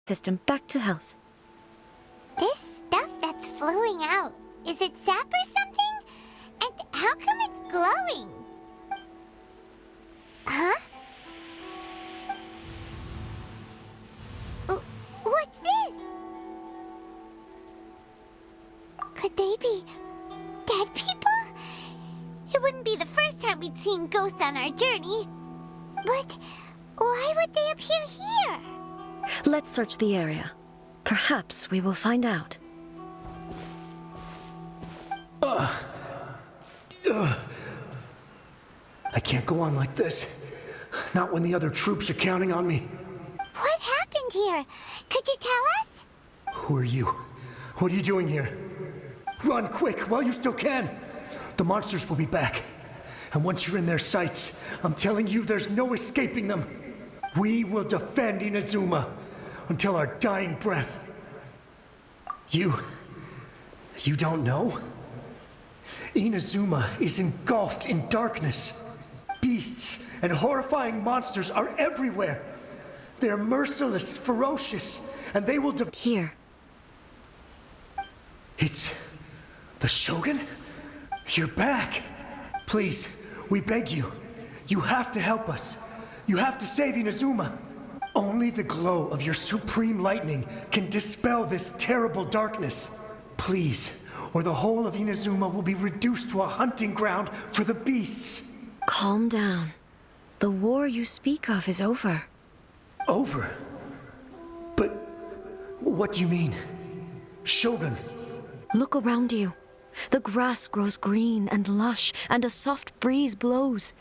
system back to health. This stuff that's flowing out, is it sap or something? And how come it's glowing? Huh? What's this? Could they be dead people? It wouldn't be the first time we'd seen ghosts on our journey. But why would they appear here? Let's search the area. Perhaps we will find out. I can't go on like this. Not when the other troops are counting on me. What happened here? Could you tell us? Who are you? What are you doing here? Run quick while you still can. The monsters will be back. And once you're in their sights, I'm telling you there's no escaping them. We will defend Inazuma until our dying breath. You don't know? Inazuma is engulfed in darkness. Beasts and horrifying monsters are everywhere. They're merciless, ferocious, and they will Here. It's the Shogun? You're back. Please, we beg you. You have to help us. You have to save Inazuma. Only the glow of your supreme lightning can dispel this terrible darkness. Please, or the whole of Inazuma will be reduced to a hunting ground for the beasts. Calm down. The war you speak of is over. Over? But what do you mean? Shogun? Look around you. The grass grows green and lush, and a soft breeze blows.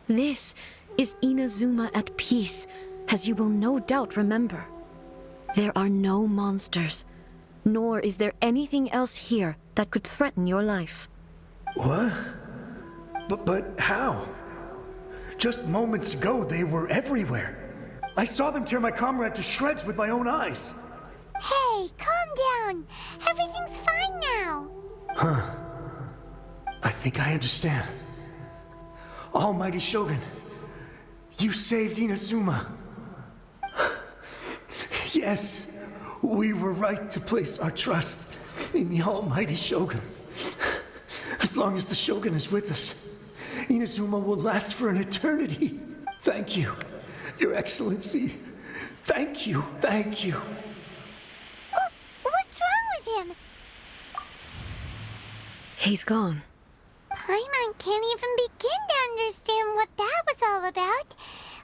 This is Inazuma at peace, as you will no doubt remember. There are no monsters, nor is there anything else here that could threaten your life. What? But how? Just moments ago, they were everywhere. I saw them tear my comrade to shreds with my own eyes. Hey, calm down. Everything's fine now. I think I understand. Almighty Shogun, you saved Inazuma. Yes, we were right to place our trust in the Almighty Shogun. As long as the Shogun is with us, Inazuma will last for an eternity. Thank you, Your Excellency. Thank you, thank you. What's wrong with him? He's gone. Paimon can't even begin to understand what that was all about.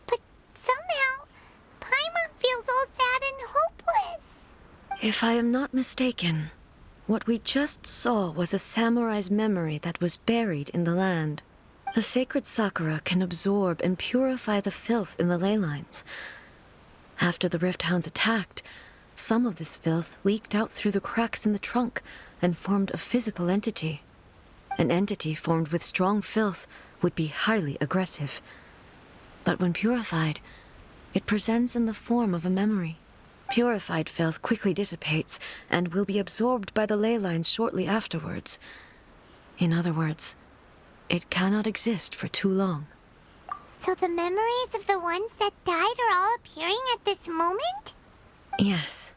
But somehow, Paimon feels all sad and hopeless. If I am not mistaken, what we just saw was a samurai's memory that was buried in the land. The sacred Sakura can absorb and purify the filth in the ley lines. After the Rift Hounds attacked, some of this filth leaked out through the cracks in the trunk and formed a physical entity. An entity formed with strong filth would be highly aggressive. But when purified, it presents in the form of a memory. Purified filth quickly dissipates and will be absorbed by the ley lines shortly afterwards. In other words, it cannot exist for too long. So the memories of the ones that died are all appearing at this moment? Yes.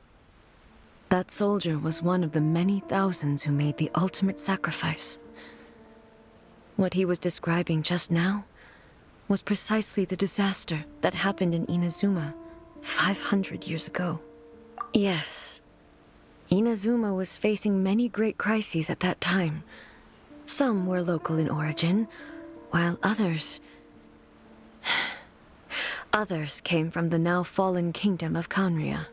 That soldier was one of the many thousands who made the ultimate sacrifice. What he was describing just now was precisely the disaster that happened in Inazuma 500 years ago. Yes, Inazuma was facing many great crises at that time. Some were local in origin, while others came from the now fallen kingdom of Kanria.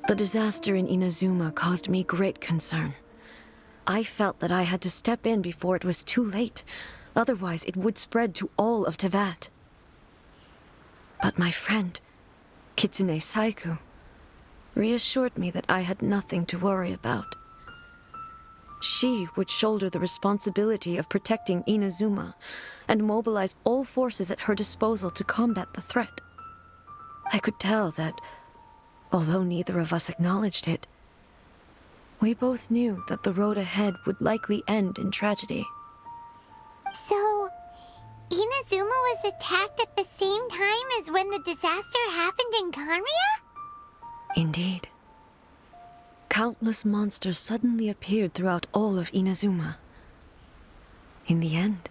The disaster in Inazuma caused me great concern. I felt that I had to step in before it was too late, otherwise it would spread to all of Teyvat. But my friend, Kitsune Saiku, reassured me that I had nothing to worry about. She would shoulder the responsibility of protecting Inazuma and mobilize all forces at her disposal to combat the threat. I could tell that, although neither of us acknowledged it, we both knew that the road ahead would likely end in tragedy. So, Inazuma was attacked at the same time as when the disaster happened in Kanria? Indeed. Countless monsters suddenly appeared throughout all of Inazuma. In the end,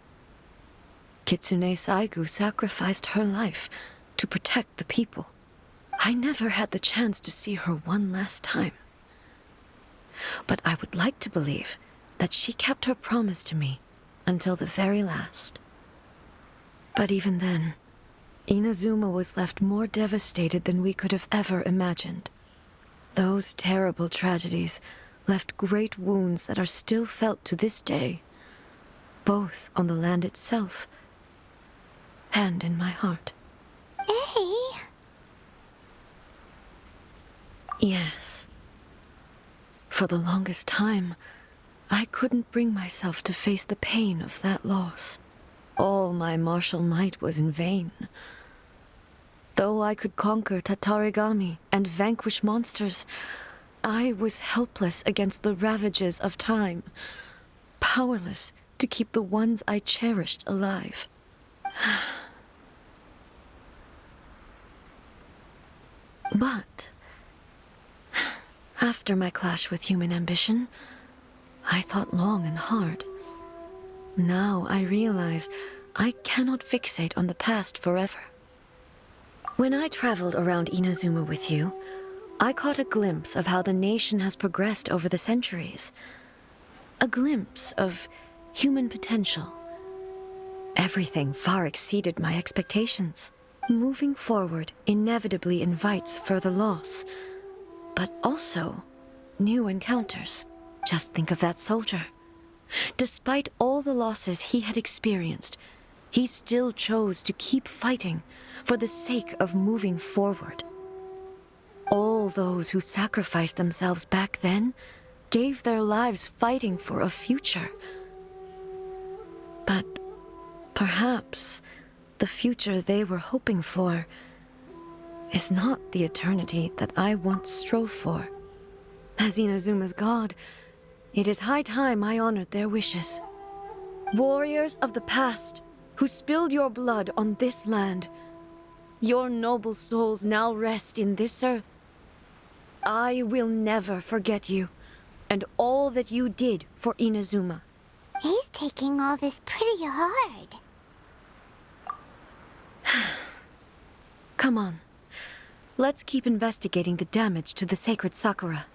Kitsune Saigu sacrificed her life to protect the people. I never had the chance to see her one last time. But I would like to believe that she kept her promise to me until the very last. But even then, Inazuma was left more devastated than we could have ever imagined. Those terrible tragedies left great wounds that are still felt to this day, both on the land itself and in my heart. Hey! Yes. For the longest time, I couldn't bring myself to face the pain of that loss. All my martial might was in vain. Though I could conquer Tatarigami and vanquish monsters, I was helpless against the ravages of time, powerless to keep the ones I cherished alive. But after my clash with human ambition, I thought long and hard. Now I realize I cannot fixate on the past forever. When I traveled around Inazuma with you, I caught a glimpse of how the nation has progressed over the centuries. A glimpse of human potential. Everything far exceeded my expectations. Moving forward inevitably invites further loss, but also new encounters. Just think of that soldier. Despite all the losses he had experienced, he still chose to keep fighting for the sake of moving forward. All those who sacrificed themselves back then gave their lives fighting for a future. But perhaps the future they were hoping for is not the eternity that I once strove for. As Inazuma's god, it is high time I honored their wishes. Warriors of the past, who spilled your blood on this land, your noble souls now rest in this earth. I will never forget you, and all that you did for Inazuma. He's taking all this pretty hard. Come on. Let's keep investigating the damage to the sacred Sakura.